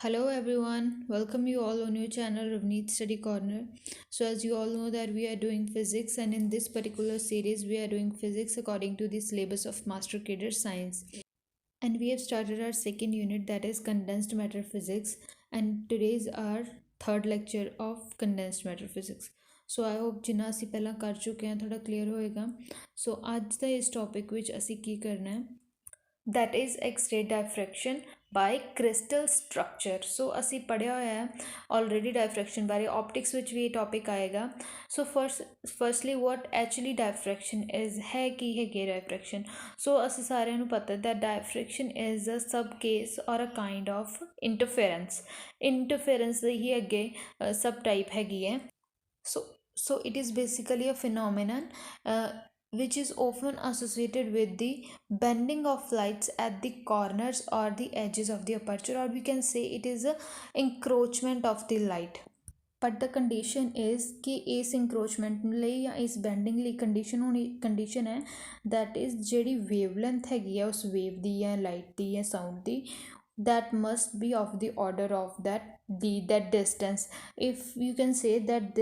Hello everyone, welcome you all on your channel Ravneet Study Corner. So as you all know that we are doing physics, and in this particular series we are doing physics according to the syllabus of Master Cadre Science. And we have started our second unit, that is condensed matter physics, and today is our third lecture of condensed matter physics. So I hope ਜਿੰਨਾ ਅਸੀਂ ਪਹਿਲਾਂ ਕਰ ਚੁੱਕੇ ਹਾਂ ਥੋੜਾ clear ਹੋਏਗਾ। ਸੋ ਅੱਜ ਦਾ ਇਸ ਟੌਪਿਕ ਵਿੱਚ ਅਸੀਂ ਕੀ ਕਰਨਾ ਹੈ, that is X-ray diffraction by crystal structure। ਸੋ ਅਸੀਂ ਪੜ੍ਹਿਆ ਹੋਇਆ ਹੈ ਆਲਰੇਡੀ ਡਾਇਫਰੈਕਸ਼ਨ ਬਾਰੇ, ਆਪਟਿਕਸ ਵਿੱਚ ਵੀ ਇਹ ਟੌਪਿਕ ਆਏਗਾ। ਸੋ ਫਰਸਟਲੀ ਵਾਟ ਐਕਚੁਅਲੀ ਡਾਇਫਰੈਕਸ਼ਨ ਇਜ਼, ਹੈ ਕੀ ਹੈਗੀ ਡਾਇਫਰੈਕਸ਼ਨ। ਸੋ ਅਸੀਂ ਸਾਰਿਆਂ ਨੂੰ ਪਤਾ that diffraction is a sub case or a kind of interference ਦੀ ਹੀ ਅੱਗੇ ਸਬ ਟਾਈਪ ਹੈਗੀ ਹੈ। So it is basically a phenomenon which is often associated with the bending of lights at the corners or the edges of the aperture, or we can say it is a encroachment of the light। But the condition is कि इस encroachment ਲਈ ਜਾਂ ਇਸ bending ਲਈ condition ਹੈ that is ਜਿਹੜੀ wavelength ਹੈਗੀ ਆ ਉਸ ਵੇਵ ਦੀ ਜਾਂ ਲਾਈਟ ਦੀ ਜਾਂ sound the, that must be of the order of that distance। If you can say that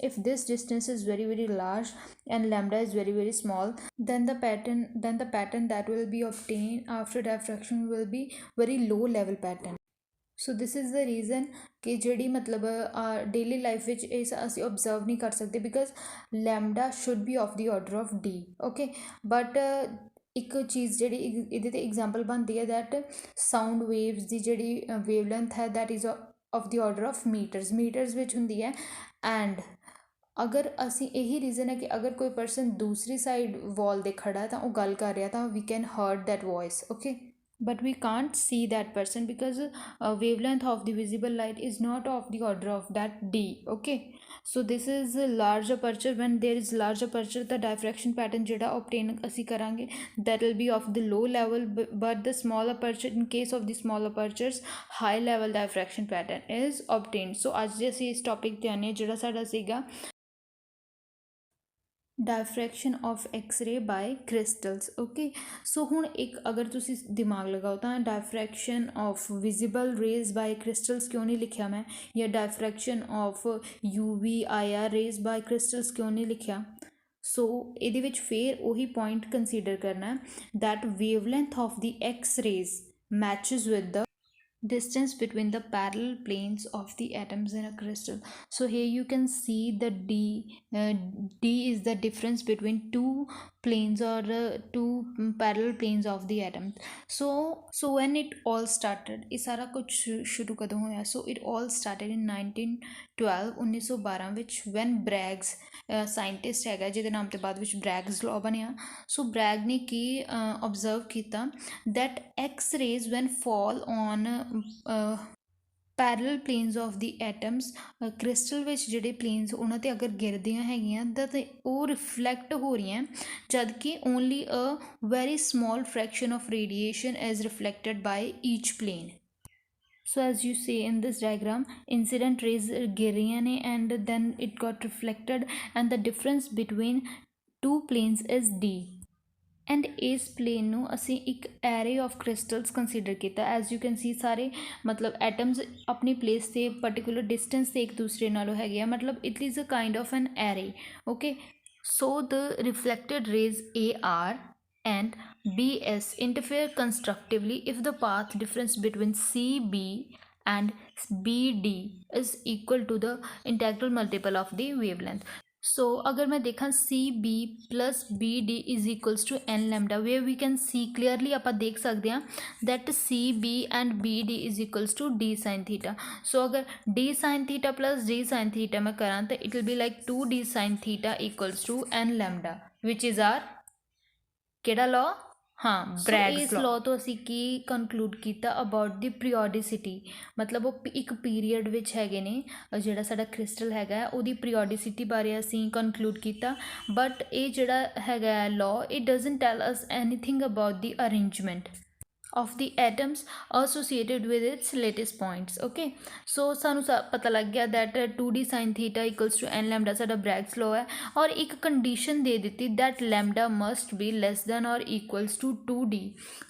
if this distance is very large and lambda is very small, then the pattern that will be obtained after diffraction will be very low level pattern। So this is the reason ਕਿ ਜਿਹੜੀ ਮਤਲਬ daily life ਵਿੱਚ ਇਹ ਅਸੀਂ observe ਨਹੀਂ ਕਰ ਸਕਦੇ, because lambda should be of the order of D. Okay, but ਇੱਕ ਚੀਜ਼ ਜਿਹੜੀ ਇਹਦੇ 'ਤੇ ਐਗਜ਼ਾਮਪਲ ਬਣਦੀ ਹੈ ਦੈਟ ਸਾਊਂਡ ਵੇਵਸ ਦੀ ਜਿਹੜੀ ਵੇਵਲੈਂਥ ਹੈ that is of the order of metres ਵਿੱਚ ਹੁੰਦੀ ਹੈ। ਐਂਡ ਅਗਰ ਅਸੀਂ ਇਹੀ ਰੀਜ਼ਨ ਹੈ ਕਿ ਅਗਰ ਕੋਈ ਪਰਸਨ ਦੂਸਰੀ ਸਾਈਡ ਵਾਲ 'ਤੇ ਖੜ੍ਹਾ ਤਾਂ ਉਹ ਗੱਲ ਕਰ ਰਿਹਾ ਤਾਂ we can heard that voice. Okay, but we can't see that person because wavelength of the visible light is not of the order of that d। okay, so this is a large aperture। when there is large aperture the diffraction pattern jehda obtain ਅਸੀਂ ਕਰਾਂਗੇ that will be of the low level, but the small aperture, in case of the small apertures high level diffraction pattern is obtained। so ਅੱਜ ਜੇ ਅਸੀਂ ਇਸ topic ਤੇ ਆਨੇ ਜਿਹੜਾ ਸਾਡਾ ਸੀਗਾ diffraction of X ray by crystals. Okay, so ਹੁਣ ਇੱਕ ਅਗਰ ਤੁਸੀਂ ਦਿਮਾਗ ਲਗਾਓ ਤਾਂ diffraction of visible rays by crystals ਕਿਉਂ ਨਹੀਂ ਲਿਖਿਆ ਮੈਂ, ਜਾਂ diffraction of UV/IR rays by crystals ਕਿਉਂ ਨਹੀਂ ਲਿਖਿਆ। ਸੋ ਇਹਦੇ ਵਿੱਚ ਫਿਰ ਉਹੀ ਪੁਆਇੰਟ ਕੰਸੀਡਰ ਕਰਨਾ that wavelength of the X rays matches with the distance between the parallel planes of the atoms in a crystal। so here you can see the d is the difference between two planes or two parallel planes of the atoms। so when it all started, ਇਹ ਸਾਰਾ ਕੁਝ ਸ਼ੁਰੂ ਕਦੋਂ ਹੋਇਆ? so it all started in 1912 ਵਿੱਚ when Bragg's scientist ਹੈਗਾ ਜਿਹਦੇ ਨਾਮ ਤੇ ਬਾਅਦ ਵਿੱਚ ਬ੍ਰੈਗਸ ਲਾਅ ਬਣਿਆ। ਸੋ ਬ੍ਰੈਗ ਨੇ ਕੀ ਓਬਜ਼ਰਵ ਕੀਤਾ that x-rays when fall on parallel planes of the atoms, crystal ਵਿੱਚ ਜਿਹੜੇ ਪਲੇਨਸ ਉਹਨਾਂ 'ਤੇ ਅਗਰ ਗਿਰਦੀਆਂ ਹੈਗੀਆਂ ਤਾਂ ਉਹ ਰਿਫਲੈਕਟ ਹੋ ਰਹੀਆਂ, ਜਦ ਕਿ only a very small fraction of radiation is reflected by each plane. so as you see in this diagram, incident rays गिर रही ने and then it got reflected and the difference between two planes is d। And इस plane ਨੂੰ ਅਸੀਂ ਇੱਕ array of crystals consider ਕੀਤਾ। As you can ਸੀ ਸਾਰੇ ਮਤਲਬ ਐਟਮਸ ਆਪਣੀ ਪਲੇਸ 'ਤੇ ਪਰਟੀਕੂਲਰ ਡਿਸਟੈਂਸ 'ਤੇ ਇੱਕ ਦੂਸਰੇ ਨਾਲੋਂ ਹੈਗੇ ਆ, ਮਤਲਬ it is a kind of an array. Okay, so the reflected rays AR and BS interfere constructively if the path difference between CB and BD is equal to the integral multiple of the wavelength। so अगर मैं देखा CB plus BD is equals to n lambda, where we can see clearly ਆਪਾਂ ਦੇਖ ਸਕਦੇ ਹਾਂ that CB and BD is equals to d sin theta। so अगर d sin theta plus d sin theta मैं करा तो it will be like 2d sin theta equals to n lambda, which is our ਕਿਹੜਾ law? ਹਾਂ, ਬ੍ਰੈਗਸ ਇਸ law ਤੋਂ ਅਸੀਂ ਕੀ conclude ਕੀਤਾ ਅਬਾਊਟ ਦੀ ਪੀਰੀਓਡਿਸਿਟੀ, ਮਤਲਬ ਉਹ ਇੱਕ ਪੀਰੀਅਡ ਵਿੱਚ ਹੈਗੇ ਨੇ ਜਿਹੜਾ ਸਾਡਾ ਕ੍ਰਿਸਟਲ ਹੈਗਾ ਉਹਦੀ ਪੀਰੀਓਡਿਸਿਟੀ ਬਾਰੇ ਅਸੀਂ ਕਨਕਲੂਡ ਕੀਤਾ। ਬਟ ਇਹ ਜਿਹੜਾ ਹੈਗਾ law it doesn't tell us anything about the arrangement of the atoms associated with its latest points। okay, so ਸਾਨੂੰ ਪਤਾ ਲੱਗ ਗਿਆ that 2d sin theta equals to n lambda ਸਾਡਾ ਬ੍ਰੈਗਸ ਲਾਅ ਹੈ, ਔਰ ਇੱਕ ਕੰਡੀਸ਼ਨ ਦੇ ਦਿੱਤੀ that lambda must be less than or equals to 2d।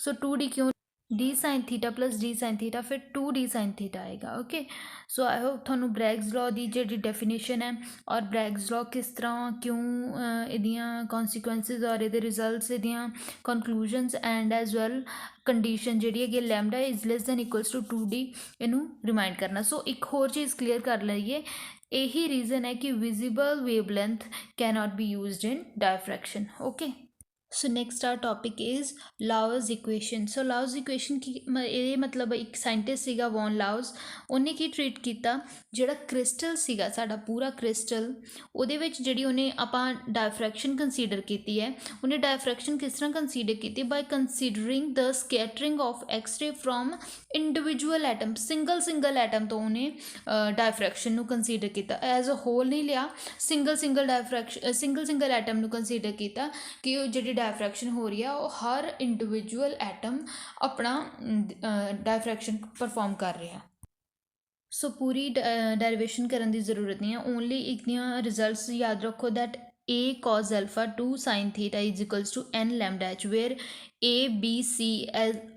so 2d ਕਿਉਂ D sine theta plus D sine theta फिर 2d साइन थीटा आएगा। Okay, so I hope ਤੁਹਾਨੂੰ ਬ੍ਰੈਗਸ ਲॉ ਦੀ ਜਿਹੜੀ ਡੈਫੀਨੇਸ਼ਨ ਹੈ ਔਰ ਬ੍ਰੈਗਸ ਲॉ ਕਿਸ ਤਰ੍ਹਾਂ ਕਿਉਂ ਇਹਦੀਆਂ ਕੌਨਸੀਕੁਐਂਸਿਸ ਔਰ ਇਹਦੇ ਰਿਜ਼ਲਟਸ ਇਹਦੀਆਂ conclusions and as well condition ਜਿਹੜੀ ਹੈਗੀ lambda is less than equals to 2d ਇਹਨੂੰ ਰਿਮਾਈਂਡ ਕਰਨਾ। ਸੋ ਇੱਕ ਹੋਰ ਚੀਜ਼ ਕਲੀਅਰ ਕਰ ਲਈਏ, ਇਹੀ ਰੀਜ਼ਨ ਹੈ ਕਿ visible wavelength cannot be used in diffraction. Okay, so next our topic is Laue's equation. So Laue's equation की ये मतलब एक साइंटिस्ट सीगा वॉन लाउस, उन्हें की ट्रीट किया जिहड़ा क्रिस्टल सीगा साडा पूरा क्रिस्टल उहदे विच जिहड़ी उन्हें आपां डायफ्रैक्शन कंसीडर की है, उन्हें डायफ्रैक्शन किस तरह कंसीडर की by considering the scattering of X-ray from individual atom, single single atom तो उन्हें डायफ्रैक्शन नूं कंसीडर किया, एज अ होल नहीं लिया, single single diffraction single single atom नूं कंसीडर किया कि जिहड़ी डायफ्रैक्शन हो रही है वो हर इंडिविजुअल एटम अपना डायफ्रैक्शन परफॉर्म कर रहा है। सो पूरी डेरिवेशन करने की जरूरत नहीं है, ओनली इतनियां रिजल्ट्स याद रखो that a cos alpha 2 sin theta is equals to n lambda h, where a b c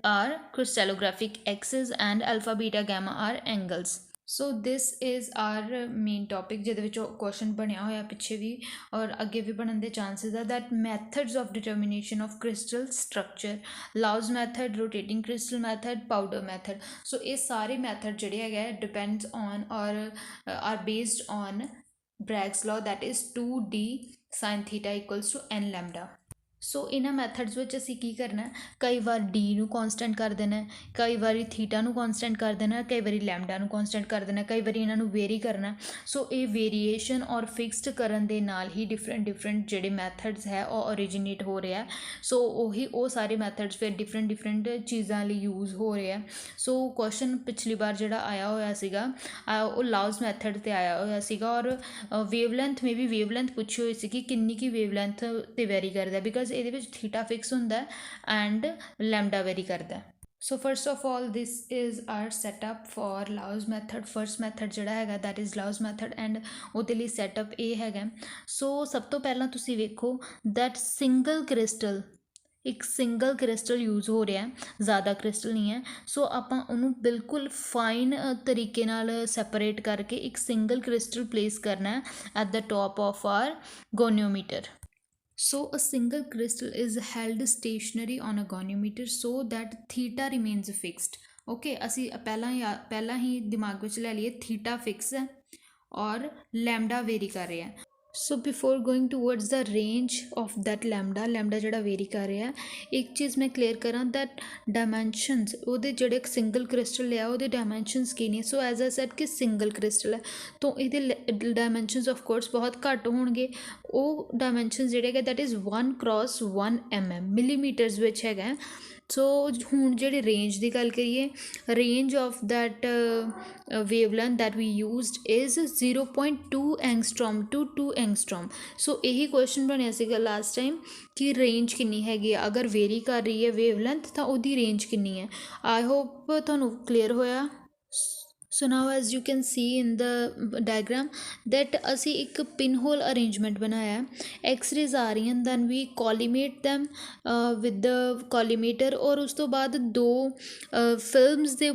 are crystallographic axes and alpha beta gamma are angles। So this is our main topic जिहदे विच question बनया होया पिछे भी और अगे भी बनने के चांसिस है that methods of determination of crystal structure, Laue's method, rotating crystal method, powder method. So ये सारे मैथड जिहड़े है डिपेंड्स ऑन और are based on Bragg's law that is 2d sin theta equals to n lambda। So इन्हां methods विच असीं की करना है, कई बार डी नूं कॉन्सटेंट कर देना है, कई बार थीटा नूं कॉन्सटेंट कर देना है, कई बार लैम्डा नूं कॉन्सटेंट कर देना है, कई बार इन्हां नूं वेरी करना है। सो ये वेरीएशन और फिक्सड करन दे नाल ही डिफरेंट डिफरेंट जिहड़े मैथड्स है वो ओरिजिनेट हो रहा है। सो उही वो सारे मैथड्स फिर डिफरेंट डिफरेंट चीज़ां लई यूज़ हो रहे हैं। सो क्वेश्चन पिछली बार जिहड़ा आया होया सीगा वो लाउस मैथड ते आया होया सीगा और वेवलैंथ में भी वेवलैंथ पुछी हुई सी कि किन्नी की वेवलैंथ ते वेरी करदा है, बिकॉज ਇਹਦੇ ਵਿੱਚ थीटा फिक्स ਹੁੰਦਾ एंड लैम्डा वेरी करता है। So first of all this is our setup for Laue's method. First method जिहड़ा हैगा that is Laue's method and ਉਹਦੇ ਲਈ सैटअप ये हैगा। सो सब तो पहला तुसी वेखो दैट सिंगल क्रिस्टल, एक सिंगल क्रिस्टल यूज़ हो रहा है, ज़्यादा क्रिस्टल नहीं है। सो आपां उन्होंने बिल्कुल फाइन तरीके नाल सैपरेट करके एक सिंगल क्रिस्टल प्लेस करना है at the top of our goniometer. So a single crystal is held stationary on a goniometer so that theta remains fixed। Okay, असी पहला ही दिमाग में ले लिए थीटा फिक्स है और लैम्डा वेरी कर रहे हैं। So before going towards the range of that lambda जिहड़ा वेरी कर रहा है, एक चीज़ मैं क्लीयर करा दैट डायमेंशनस वो जिहड़े सिंगल क्रिस्टल है वो डायमेंशनस की नहीं। सो एज अ सैड कि सिंगल क्रिस्टल है तो ये डायमेंशनस ऑफ कोर्स बहुत घट होणगे। वो डायमेंशनस जिहड़े है that is 1x1 mm millimetres विच है। सो हुण जिहड़ी रेंज की गल करिए, range of that wavelength that we used is 0.2 angstrom to 2 angstrom. So यही क्वेश्चन बनया सीगा लास्ट टाइम कि रेंज कितनी हैगी, अगर वेरी कर रही है वेवलेंथ तो उसकी रेंज कितनी है। आई होप तुहानूं क्लीयर होया। So now as you can see in the diagram that असी एक पिन होल अरेंजमेंट बनाया, एक्सरेज आ रही हैं, then we collimate them with the collimator और उस तो बाद दो फिल्म्स दे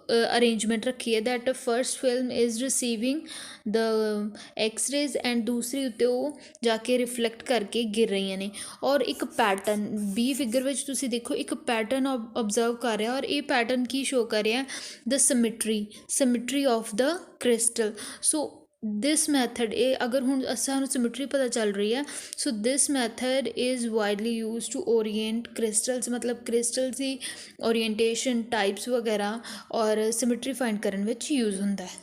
अरेंजमेंट रखी है that first film is receiving the X-rays and दूसरी उत्ते वो जाके रिफ्लैक्ट करके गिर रही ने और एक पैटर्न बी फिगर में तुसी देखो एक पैटर्न ऑब्जर्व कर रहा और ये पैटर्न की शो कर रहा the symmetry of the crystal. So this method uh अगर हुण सानूं सिमिट्री पता चल रही है, so this method is widely use to orient crystals, मतलब क्रिस्टल्स की ओरिएंटेशन टाइप्स वगैरह और सिमिट्री फाइंड करने विच यूज़ होंदा है।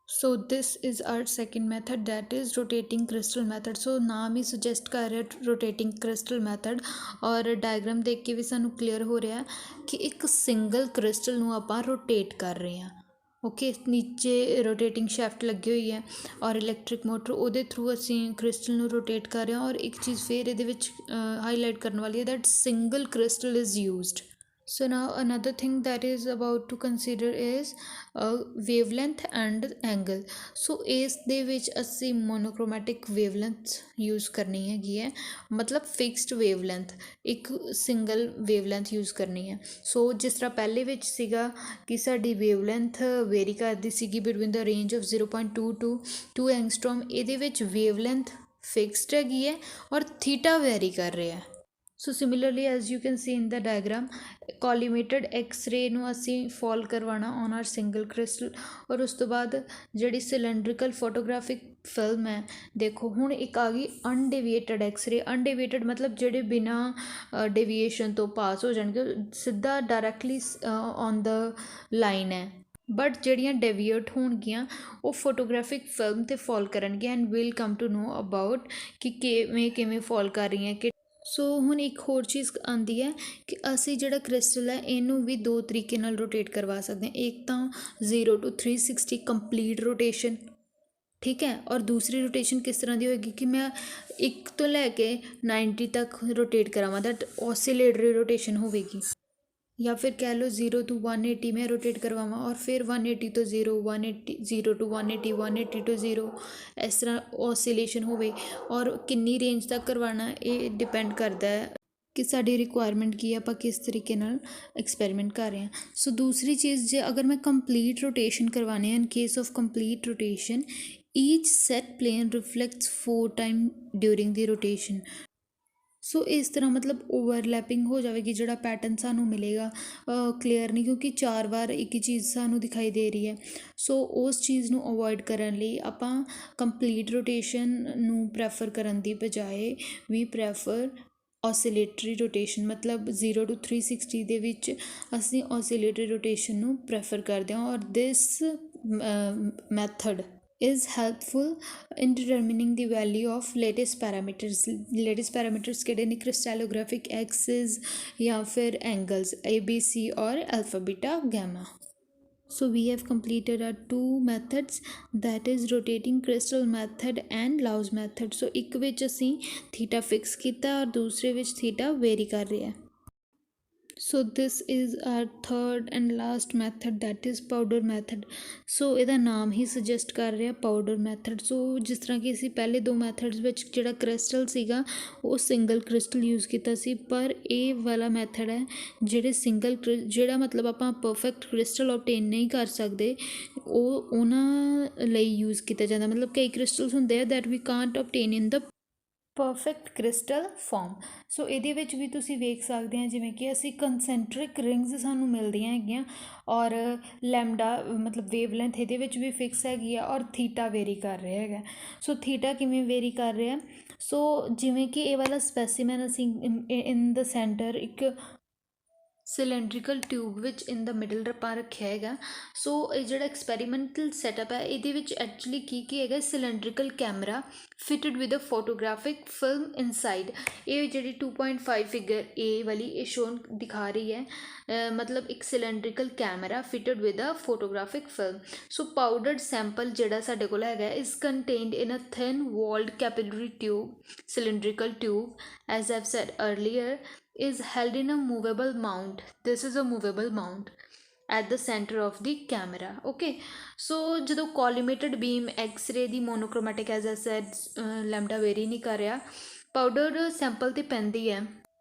So this is our second method that is rotating crystal method. So नाम ही सुजैसट कर रहा है रोटेटिंग क्रिस्टल मैथड और डायग्राम देख के भी सानूं क्लीयर हो रहा है कि एक सिंगल क्रिस्टल नूं आपां रोटेट कर रहे हैं। ओके, नीचे रोटेटिंग शैफ्ट लगी हुई है और इलैक्ट्रिक मोटर ਉਹਦੇ थ्रू ਅਸੀਂ क्रिस्टल ਨੂੰ रोटेट कर रहे हैं। और एक चीज़ फिर ये हाईलाइट करने वाली है that single crystal is used, So now another thing that is about to consider is wavelength and angle. So ਇਸ ਦੇ ਵਿੱਚ ਅਸੀਂ monochromatic wavelength use ਕਰਨੀ ਹੈਗੀ ਹੈ, ਮਤਲਬ ਫਿਕਸਡ wavelength, ਇੱਕ ਸਿੰਗਲ wavelength use ਕਰਨੀ ਹੈ। ਸੋ ਜਿਸ ਤਰ੍ਹਾਂ ਪਹਿਲੇ ਵਿੱਚ ਸੀਗਾ ਕਿ ਸਾਡੀ wavelength ਵੇਰੀ ਕਰਦੀ ਸੀਗੀ between the range of 0.2 to 2 ਐਂਗਸਟ੍ਰੋਮ, ਇਹਦੇ ਵਿੱਚ wavelength ਫਿਕਸਡ ਹੈਗੀ ਹੈ ਔਰ ਥੀਟਾ ਵੈਰੀ ਕਰ ਰਿਹਾ ਹੈ। So similarly as you can see in the diagram, collimated X ray ਨੂੰ ਅਸੀਂ ਫੋਲ ਕਰਵਾਉਣਾ ਔਨ ਆਰ ਸਿੰਗਲ ਕ੍ਰਿਸਟਲ, ਔਰ ਉਸ ਤੋਂ ਬਾਅਦ ਜਿਹੜੀ ਸਿਲੰਡਰੀਕਲ ਫੋਟੋਗ੍ਰਾਫਿਕ ਫਿਲਮ ਹੈ, ਦੇਖੋ ਹੁਣ ਇੱਕ ਆ ਗਈ ਅਨਡੇਵੀਏਟਡ ਐਕਸ-ਰੇ। ਅਨਡੇਵੀਏਟਡ ਮਤਲਬ ਜਿਹੜੇ ਬਿਨਾਂ ਡੇਵੀਏਸ਼ਨ ਤੋਂ ਪਾਸ ਹੋ ਜਾਣਗੇ, ਸਿੱਧਾ ਡਾਇਰੈਕਟਲੀ ਔਨ ਦਾ ਲਾਈਨ ਹੈ। ਬਟ ਜਿਹੜੀਆਂ ਡੇਵੀਏਟ ਹੋਣਗੀਆਂ ਉਹ ਫੋਟੋਗ੍ਰਾਫਿਕ ਫਿਲਮ 'ਤੇ ਫੋਲ ਕਰਨਗੀਆਂ, and will come to know about ਕਿ ਕਿਵੇਂ ਕਿਵੇਂ ਫੋਲ ਕਰ ਰਹੀਆਂ ਕਿ। ਸੋ ਹੁਣ ਇੱਕ ਹੋਰ ਚੀਜ਼ ਆਉਂਦੀ ਹੈ ਕਿ ਅਸੀਂ ਜਿਹੜਾ ਕ੍ਰਿਸਟਲ ਹੈ ਇਹਨੂੰ ਵੀ ਦੋ ਤਰੀਕੇ ਨਾਲ ਰੋਟੇਟ ਕਰਵਾ ਸਕਦੇ ਹਾਂ। ਇੱਕ ਤਾਂ 0 to 360 ਕੰਪਲੀਟ ਰੋਟੇਸ਼ਨ, ਠੀਕ ਹੈ, ਔਰ ਦੂਸਰੀ ਰੋਟੇਸ਼ਨ ਕਿਸ ਤਰ੍ਹਾਂ ਦੀ ਹੋਏਗੀ ਕਿ ਮੈਂ 1 ਤੋਂ ਲੈ ਕੇ 90 ਤੱਕ ਰੋਟੇਟ ਕਰਾਵਾਂ, ਦੈਟ ਔਸੀਲੇਟਰੀ ਰੋਟੇਸ਼ਨ ਹੋਵੇਗੀ। ਜਾਂ ਫਿਰ ਕਹਿ ਲਓ 0 to 180 ਮੈਂ ਰੋਟੇਟ ਕਰਵਾਵਾਂ ਔਰ ਫਿਰ 180 ਤੋਂ 0, 180 0 to 180, 180 to 0, ਇਸ ਤਰ੍ਹਾਂ ਔਸੀਲੇਸ਼ਨ ਹੋਵੇ। ਔਰ ਕਿੰਨੀ ਰੇਂਜ ਤੱਕ ਕਰਵਾਉਣਾ ਇਹ ਡਿਪੈਂਡ ਕਰਦਾ ਹੈ ਕਿ ਸਾਡੀ ਰਿਕੁਆਇਰਮੈਂਟ ਕੀ ਹੈ, ਆਪਾਂ ਕਿਸ ਤਰੀਕੇ ਨਾਲ ਐਕਸਪੈਰੀਮੈਂਟ ਕਰ ਰਹੇ ਹਾਂ। ਸੋ ਦੂਸਰੀ ਚੀਜ਼, ਜੇ ਅਗਰ ਮੈਂ ਕੰਪਲੀਟ ਰੋਟੇਸ਼ਨ ਕਰਵਾਉਣੀ ਹੈ, in case of complete rotation each set plane reflects 4 time during the rotation. So ਇਸ ਤਰ੍ਹਾਂ ਮਤਲਬ ਓਵਰਲੈਪਿੰਗ ਹੋ ਜਾਵੇਗੀ, ਜਿਹੜਾ ਪੈਟਰਨ ਸਾਨੂੰ ਮਿਲੇਗਾ ਕਲੀਅਰ ਨਹੀਂ, ਕਿਉਂਕਿ 4 ਵਾਰ ਇੱਕ ਹੀ ਚੀਜ਼ ਸਾਨੂੰ ਦਿਖਾਈ ਦੇ ਰਹੀ ਹੈ। ਸੋ ਉਸ ਚੀਜ਼ ਨੂੰ ਅਵੋਇਡ ਕਰਨ ਲਈ ਆਪਾਂ ਕੰਪਲੀਟ ਰੋਟੇਸ਼ਨ ਨੂੰ ਪ੍ਰੈਫਰ ਕਰਨ ਦੀ ਬਜਾਏ ਵੀ ਪ੍ਰੈਫਰ ਔਸੀਲੇਟਰੀ ਰੋਟੇਸ਼ਨ, ਮਤਲਬ 0 to 360 ਦੇ ਵਿੱਚ ਅਸੀਂ ਔਸੀਲੇਟਰੀ ਰੋਟੇਸ਼ਨ ਨੂੰ ਪ੍ਰੈਫਰ ਕਰਦੇ ਹਾਂ। ਔਰ ਦਿਸ method is helpful in determining the value of latest parameters। latest parameters ਕਿਹੜੇ ਨੇ? crystallographic axes ਜਾਂ ਫਿਰ angles ABC or alpha beta gamma। So we have completed our 2 methods, that is rotating crystal method and Laws method। So ਇੱਕ ਵਿੱਚ ਅਸੀਂ theta fix ਕੀਤਾ ਔਰ ਦੂਸਰੇ ਵਿੱਚ theta vary ਕਰ ਰਿਹਾ। So this is our third and last method, that is powder method. So ਇਹਦਾ ਨਾਮ ਹੀ ਸੁਜੈਸਟ ਕਰ ਰਿਹਾ ਪਾਊਡਰ ਮੈਥਡ। ਸੋ ਜਿਸ ਤਰ੍ਹਾਂ ਕਿ ਅਸੀਂ ਪਹਿਲੇ 2 ਮੈਥਡਸ ਵਿੱਚ ਜਿਹੜਾ ਕ੍ਰਿਸਟਲ ਸੀਗਾ ਉਹ ਸਿੰਗਲ ਕ੍ਰਿਸਟਲ ਯੂਜ਼ ਕੀਤਾ ਸੀ, ਪਰ ਇਹ ਵਾਲਾ ਮੈਥਡ ਹੈ ਜਿਹੜੇ ਜਿਹੜਾ ਮਤਲਬ ਆਪਾਂ ਪਰਫੈਕਟ ਕ੍ਰਿਸਟਲ ਓਬਟੇਨ ਨਹੀਂ ਕਰ ਸਕਦੇ, ਉਹ ਉਹਨਾਂ ਲਈ ਯੂਜ਼ ਕੀਤਾ ਜਾਂਦਾ। ਮਤਲਬ ਕਈ ਕ੍ਰਿਸਟਲਸ ਹੁੰਦੇ ਆ that we can't obtain in the perfect crystal form. So ਇਹਦੇ ਵਿੱਚ ਵੀ ਤੁਸੀਂ ਵੇਖ ਸਕਦੇ ਹਾਂ ਜਿਵੇਂ ਕਿ ਅਸੀਂ ਕੰਸੈਂਟਰਿਕ ਰਿੰਗਸ ਸਾਨੂੰ ਮਿਲਦੀਆਂ ਹੈਗੀਆਂ, ਔਰ ਲੈਮਡਾ ਮਤਲਬ ਵੇਵਲੈਂਥ ਇਹਦੇ ਵਿੱਚ ਵੀ ਫਿਕਸ ਹੈਗੀ ਆ, ਔਰ ਥੀਟਾ ਵੇਰੀ ਕਰ ਰਿਹਾ ਹੈਗਾ। ਸੋ ਥੀਟਾ ਕਿਵੇਂ ਵੇਰੀ ਕਰ ਰਿਹਾ? ਸੋ ਜਿਵੇਂ ਕਿ ਇਹ ਵਾਲਾ ਸਪੈਸੀਮੈਨ ਅਸੀਂ ਇਨ ਦਾ ਸੈਂਟਰ ਇੱਕ ਸਿਲੰਡਰੀਕਲ ਟਿਊਬ ਵਿੱਚ ਇਨ ਦਾ ਮਿਡਲ ਆਪਾਂ ਰੱਖਿਆ ਹੈਗਾ। ਸੋ ਇਹ ਜਿਹੜਾ ਐਕਸਪੈਰੀਮੈਂਟਲ ਸੈਟਅਪ ਹੈ ਇਹਦੇ ਵਿੱਚ ਐਕਚੁਅਲੀ ਕੀ ਹੈਗਾ? Cylindrical camera fitted with a photographic film inside. ਇਹ ਜਿਹੜੀ 2.5 ਫਿਗਰ ਏ ਵਾਲੀ ਇਹ ਸ਼ੋਨ ਦਿਖਾ ਰਹੀ ਹੈ, ਮਤਲਬ ਇੱਕ cylindrical camera fitted with a photographic film. So powdered sample ਜਿਹੜਾ ਸਾਡੇ ਕੋਲ ਹੈਗਾ is contained in a thin walled capillary tube, cylindrical tube, as I've said earlier, is held in a movable mount। this is a movable mount at the center of the camera। okay, so ਜਦੋਂ collimated beam X-ray ਦੀ monochromatic as I said lambda vary ਨਹੀਂ ਕਰ ਰਿਹਾ, powder sample 'ਤੇ ਪੈਂਦੀ ਹੈ,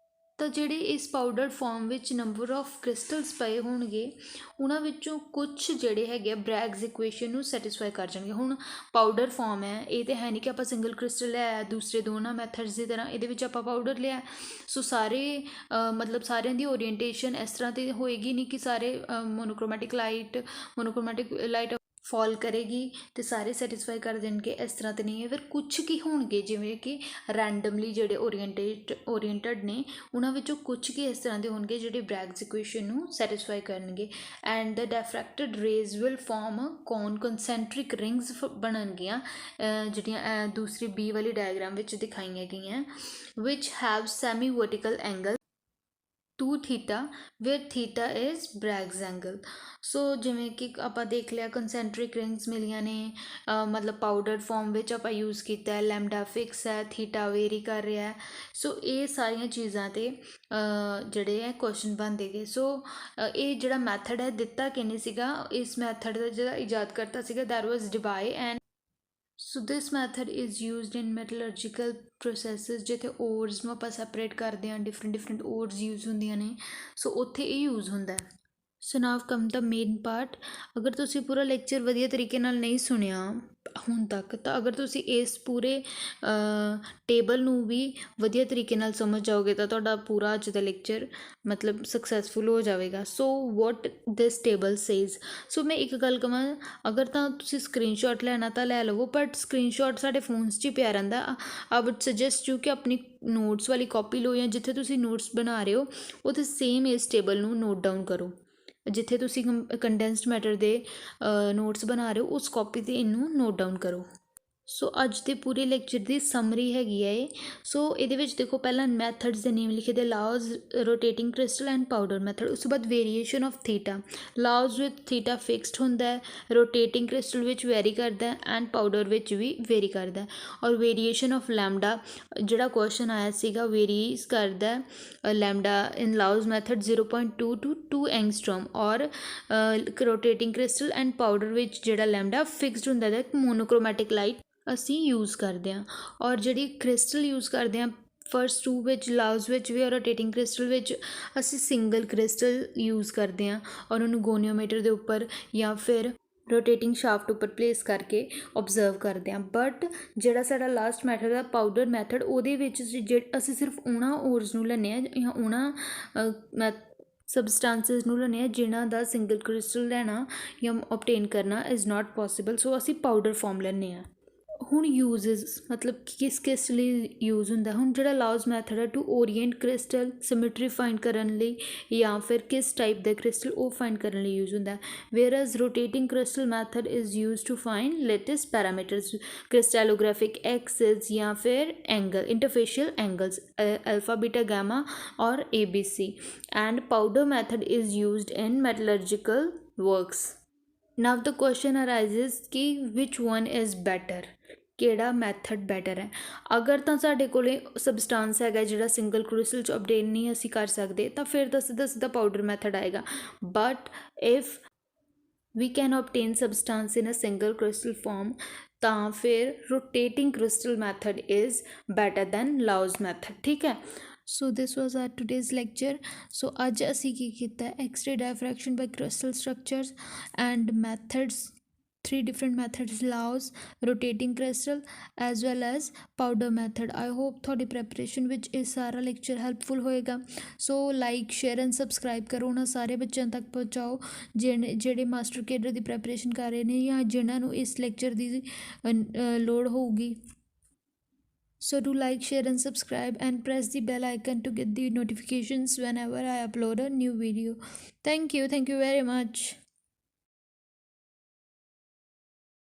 ਤਾਂ ਜਿਹੜੇ ਇਸ ਪਾਊਡਰ ਫੋਰਮ ਵਿੱਚ ਨੰਬਰ ਆਫ ਕ੍ਰਿਸਟਲਸ ਪਏ ਹੋਣਗੇ ਉਹਨਾਂ ਵਿੱਚੋਂ ਕੁਛ ਜਿਹੜੇ ਹੈਗੇ ਆ ਬ੍ਰੈਗਸ ਇਕੁਏਸ਼ਨ ਨੂੰ ਸੈਟਿਸਫਾਈ ਕਰ ਜਾਣਗੇ। ਹੁਣ ਪਾਊਡਰ ਫੋਰਮ ਹੈ, ਇਹ ਤਾਂ ਹੈ ਨਹੀਂ ਕਿ ਆਪਾਂ ਸਿੰਗਲ ਕ੍ਰਿਸਟਲ ਲਿਆ ਦੂਸਰੇ ਦੋਨਾਂ ਮੈਥਡਸ ਦੀ ਤਰ੍ਹਾਂ, ਇਹਦੇ ਵਿੱਚ ਆਪਾਂ ਪਾਊਡਰ ਲਿਆ। ਸੋ ਸਾਰੇ ਮਤਲਬ ਸਾਰਿਆਂ ਦੀ ਓਰੀਐਂਟੇਸ਼ਨ ਇਸ ਤਰ੍ਹਾਂ ਤੇ ਹੋਏਗੀ ਨਹੀਂ ਕਿ ਸਾਰੇ ਮੋਨੋਕ੍ਰੋਮੈਟਿਕ ਲਾਈਟ ਫੋਲ ਕਰੇਗੀ ਅਤੇ ਸਾਰੇ ਸੈਟਿਸਫਾਈ ਕਰ ਦੇਣਗੇ, ਇਸ ਤਰ੍ਹਾਂ ਤਾਂ ਨਹੀਂ ਹੈ। ਫਿਰ ਕੁਛ ਕੀ ਹੋਣਗੇ ਜਿਵੇਂ ਕਿ ਰੈਂਡਮਲੀ ਜਿਹੜੇ ਓਰੀਐਂਟਡ ਨੇ, ਉਹਨਾਂ ਵਿੱਚੋਂ ਕੁਛ ਕੀ ਇਸ ਤਰ੍ਹਾਂ ਦੇ ਹੋਣਗੇ ਜਿਹੜੇ ਬ੍ਰੈਗਸ ਇਕੁਏਸ਼ਨ ਨੂੰ ਸੈਟਿਸਫਾਈ ਕਰਨਗੇ, and the diffracted rays will form concentric rings ਬਣਨਗੀਆਂ, ਜਿਹੜੀਆਂ ਦੂਸਰੀ ਬੀ ਵਾਲੀ ਡਾਇਗਰਾਮ ਵਿੱਚ ਦਿਖਾਈਆਂ ਗਈਆਂ, which have semi vertical angle to 2 theta where theta is Bragg's angle। ਸੋ ਜਿਵੇਂ ਕਿ ਆਪਾਂ ਦੇਖ ਲਿਆ ਕੰਸੈਂਟਰਿਕ ਰਿੰਗਸ ਮਿਲੀਆਂ ਨੇ, ਮਤਲਬ ਪਾਊਡਰ ਫਾਰਮ ਵਿੱਚ ਆਪਾਂ ਯੂਜ਼ ਕੀਤਾ ਹੈ, ਲੈਮਡਾ ਫਿਕਸ ਹੈ, ਥੀਟਾ ਵੇਰੀ ਕਰ ਰਿਹਾ ਹੈ। ਸੋ ਇਹ ਸਾਰੀਆਂ ਚੀਜ਼ਾਂ 'ਤੇ ਜਿਹੜੇ ਹੈ ਕੁਐਸਚਨ ਬਣਦੇ ਗਏ। ਸੋ ਇਹ ਜਿਹੜਾ ਮੈਥਡ ਹੈ ਦਿੱਤਾ ਕਿਹਨੇ ਸੀਗਾ, ਇਸ ਮੈਥਡ ਦਾ ਜਿਹੜਾ ਇਜਾਦ ਕਰਤਾ ਸੀਗਾ that was Debye. And so this method is used in metallurgical processes, ਜਿੱਥੇ ਓਰਸ ਨੂੰ ਆਪਾਂ ਸੈਪਰੇਟ ਕਰਦੇ ਹਾਂ, ਡਿਫਰੈਂਟ ਓਰਸ ਯੂਜ਼ ਹੁੰਦੀਆਂ ਨੇ, ਸੋ ਉੱਥੇ ਇਹ ਯੂਜ਼ ਹੁੰਦਾ ਹੈ। ਸੋ ਨਾਵ ਕਮ ਦਾ ਮੇਨ ਪਾਰਟ। ਅਗਰ ਤੁਸੀਂ ਪੂਰਾ ਲੈਕਚਰ ਵਧੀਆ ਤਰੀਕੇ ਨਾਲ ਨਹੀਂ ਸੁਣਿਆ ਹੁਣ ਤੱਕ, ਤਾਂ ਅਗਰ ਤੁਸੀਂ ਇਸ ਪੂਰੇ ਟੇਬਲ ਨੂੰ ਵੀ ਵਧੀਆ ਤਰੀਕੇ ਨਾਲ ਸਮਝ ਜਾਓਗੇ ਤਾਂ ਤੁਹਾਡਾ ਪੂਰਾ ਅੱਜ ਦਾ ਲੈਕਚਰ ਮਤਲਬ ਸਕਸੈਸਫੁਲ ਹੋ ਜਾਵੇਗਾ। ਸੋ ਵਾਟ ਦਿਸ ਟੇਬਲ ਸੇਜ਼, ਸੋ ਮੈਂ ਇੱਕ ਗੱਲ ਕਹਾਂ, ਅਗਰ ਤਾਂ ਤੁਸੀਂ ਸਕਰੀਨਸ਼ਾਟ ਲੈਣਾ ਤਾਂ ਲੈ ਲਵੋ, ਬਟ ਸਕਰੀਨਸ਼ਾਟ ਸਾਡੇ ਫੋਨਸ 'ਚ ਹੀ ਪਿਆ ਰਹਿੰਦਾ। ਆਈ ਵੁੱਡ ਸੁਜੈਸਟ ਯੂ ਕਿ ਆਪਣੀ ਨੋਟਸ ਵਾਲੀ ਕਾਪੀ ਲਓ, ਜਾਂ ਜਿੱਥੇ ਤੁਸੀਂ ਨੋਟਸ ਬਣਾ ਰਹੇ ਹੋ ਉੱਥੇ ਸੇਮ ਇਸ ਟੇਬਲ ਨੂੰ ਨੋਟ ਡਾਊਨ ਕਰੋ। ਜਿੱਥੇ ਤੁਸੀਂ ਕੰਡੈਂਸਡ ਮੈਟਰ ਦੇ ਨੋਟਸ ਬਣਾ ਰਹੇ ਹੋ ਉਸ ਕਾਪੀ 'ਤੇ ਇਹਨੂੰ ਨੋਟ ਡਾਊਨ ਕਰੋ। ਸੋ ਅੱਜ ਦੇ ਪੂਰੇ ਲੈਕਚਰ ਦੀ ਸਮਰੀ ਹੈਗੀ ਹੈ ਇਹ। ਸੋ ਇਹਦੇ ਵਿੱਚ ਦੇਖੋ, ਪਹਿਲਾਂ ਮੈਥਡਸ ਦੇ ਨੇਮ ਲਿਖੇ ਦੇ, ਲਾਜ਼, rotating crystal and powder method. ਉਸ ਤੋਂ ਬਾਅਦ variation of theta, ਲਾਜ਼ with theta fixed ਹੁੰਦਾ ਹੈ, ਰੋਟੇਟਿੰਗ ਕ੍ਰਿਸਟਲ ਵਿੱਚ ਵੈਰੀ ਕਰਦਾ ਐਂਡ ਪਾਊਡਰ ਵਿੱਚ ਵੀ ਵੈਰੀ ਕਰਦਾ। ਔਰ ਵੇਰੀਏਸ਼ਨ ਆਫ ਲੈਮਡਾ, ਜਿਹੜਾ ਕੁਐਸਚਨ ਆਇਆ ਸੀਗਾ, ਵੇਰੀਜ਼ ਕਰਦਾ ਲੈਮਡਾ ਇਨ ਲਾਜ਼ ਮੈਥਡ 0.2 to 2 ਐਂਗਸਟ੍ਰੋਮ। ਔਰ ਰੋਟੇਟਿੰਗ ਕ੍ਰਿਸਟਲ ਐਂਡ ਪਾਊਡਰ ਵਿੱਚ ਜਿਹੜਾ ਲੈਮਡਾ ਫਿਕਸਡ ਹੁੰਦਾ ਹੈ, ਮੋਨੋਕ੍ਰੋਮੈਟਿਕ ਲਾਈਟ ਅਸੀਂ ਯੂਜ਼ ਕਰਦੇ ਹਾਂ। ਔਰ ਜਿਹੜੀ ਕ੍ਰਿਸਟਲ ਯੂਜ਼ ਕਰਦੇ ਹਾਂ ਫਸਟ 2 ਵਿੱਚ, ਲਾਜ਼ ਵਿੱਚ ਵੀ ਔਰ ਰੋਟੇਟਿੰਗ ਕ੍ਰਿਸਟਲ ਵਿੱਚ, ਅਸੀਂ ਸਿੰਗਲ ਕ੍ਰਿਸਟਲ ਯੂਜ਼ ਕਰਦੇ ਹਾਂ ਔਰ ਉਹਨੂੰ ਗੋਨੀਓਮੀਟਰ ਦੇ ਉੱਪਰ ਜਾਂ ਫਿਰ ਰੋਟੇਟਿੰਗ ਸ਼ਾਫਟ ਉੱਪਰ ਪਲੇਸ ਕਰਕੇ ਓਬਜ਼ਰਵ ਕਰਦੇ ਹਾਂ। ਬਟ ਜਿਹੜਾ ਸਾਡਾ ਲਾਸਟ ਮੈਥਡ ਹੈ ਪਾਊਡਰ ਮੈਥਡ, ਉਹਦੇ ਵਿੱਚ ਅਸੀਂ ਸਿਰਫ ਉਹਨਾਂ ਓਰਸ ਨੂੰ ਲੈਂਦੇ ਹਾਂ ਜਾਂ ਉਹਨਾਂ ਸਬਸਟਾਂਸਿਸ ਨੂੰ ਲੈਂਦੇ ਹਾਂ ਜਿਨ੍ਹਾਂ ਦਾ ਸਿੰਗਲ ਕ੍ਰਿਸਟਲ ਲੈਣਾ ਜਾਂ ਓਬਟੇਨ ਕਰਨਾ ਇਜ਼ ਨਾਟ ਪੋਸੀਬਲ। ਸੋ ਅਸੀਂ ਪਾਊਡਰ ਫਾਰਮ ਲੈਂਦੇ ਹਾਂ। ਹੁਣ ਯੂਜ਼ਸ ਮਤਲਬ ਕਿਸ ਲਈ ਯੂਜ਼ ਹੁੰਦਾ। ਹੁਣ ਜਿਹੜਾ ਲਾਜ਼ ਮੈਥਡ ਹੈ to orient crystal, symmetry find ਕਰਨ ਲਈ ਜਾਂ ਫਿਰ ਕਿਸ ਟਾਈਪ ਦਾ ਕ੍ਰਿਸਟਲ ਉਹ ਫਾਈਂਡ ਕਰਨ ਲਈ ਯੂਜ਼ ਹੁੰਦਾ। Whereas rotating crystal method is use to find lattice parameters, crystallographic axis ਜਾਂ ਫਿਰ angle, interfacial angles, alpha, beta, gamma ਔਰ ABC। And powder method is used in metallurgical works. Now the question arises ਕਿ which one is better, ਕਿਹੜਾ method better ਹੈ। ਅਗਰ ਤਾਂ ਸਾਡੇ ਕੋਲ ਸਬਸਟਾਂਸ ਹੈਗਾ ਜਿਹੜਾ ਸਿੰਗਲ ਕ੍ਰਿਸਟਲ 'ਚ ਅਪਡੇਟ ਨਹੀਂ ਅਸੀਂ ਕਰ ਸਕਦੇ, ਤਾਂ ਫਿਰ ਤਾਂ ਸਿੱਧਾ ਪਾਊਡਰ ਮੈਥਡ ਆਏਗਾ। But if we can obtain substance in a single crystal form, ਤਾਂ ਫਿਰ rotating crystal method is better than Laws method। ਠੀਕ ਹੈ। So this was our today's lecture. So ਅੱਜ ਅਸੀਂ ਕੀ ਕੀਤਾ, X ray diffraction by crystal structures and methods, 3 different methods, laws, rotating crystal as well as powder method। I hope ਤੁਹਾਡੀ preparation ਵਿੱਚ ਇਹ ਸਾਰਾ ਲੈਕਚਰ ਹੈਲਪਫੁਲ ਹੋਏਗਾ। So like, share and subscribe ਕਰੋ, ਉਹਨਾਂ ਸਾਰੇ ਬੱਚਿਆਂ ਤੱਕ ਪਹੁੰਚਾਓ ਜਿਹੜੇ ਮਾਸਟਰ ਕੇਡਰ ਦੀ ਪ੍ਰੈਪਰੇਸ਼ਨ ਕਰ ਰਹੇ ਨੇ ਜਾਂ ਜਿਨ੍ਹਾਂ ਨੂੰ ਇਸ ਲੈਕਚਰ ਦੀ ਲੋੜ ਹੋਊਗੀ। So do like, share and subscribe and press the bell icon to get the notifications whenever I upload a new video. Thank you very much.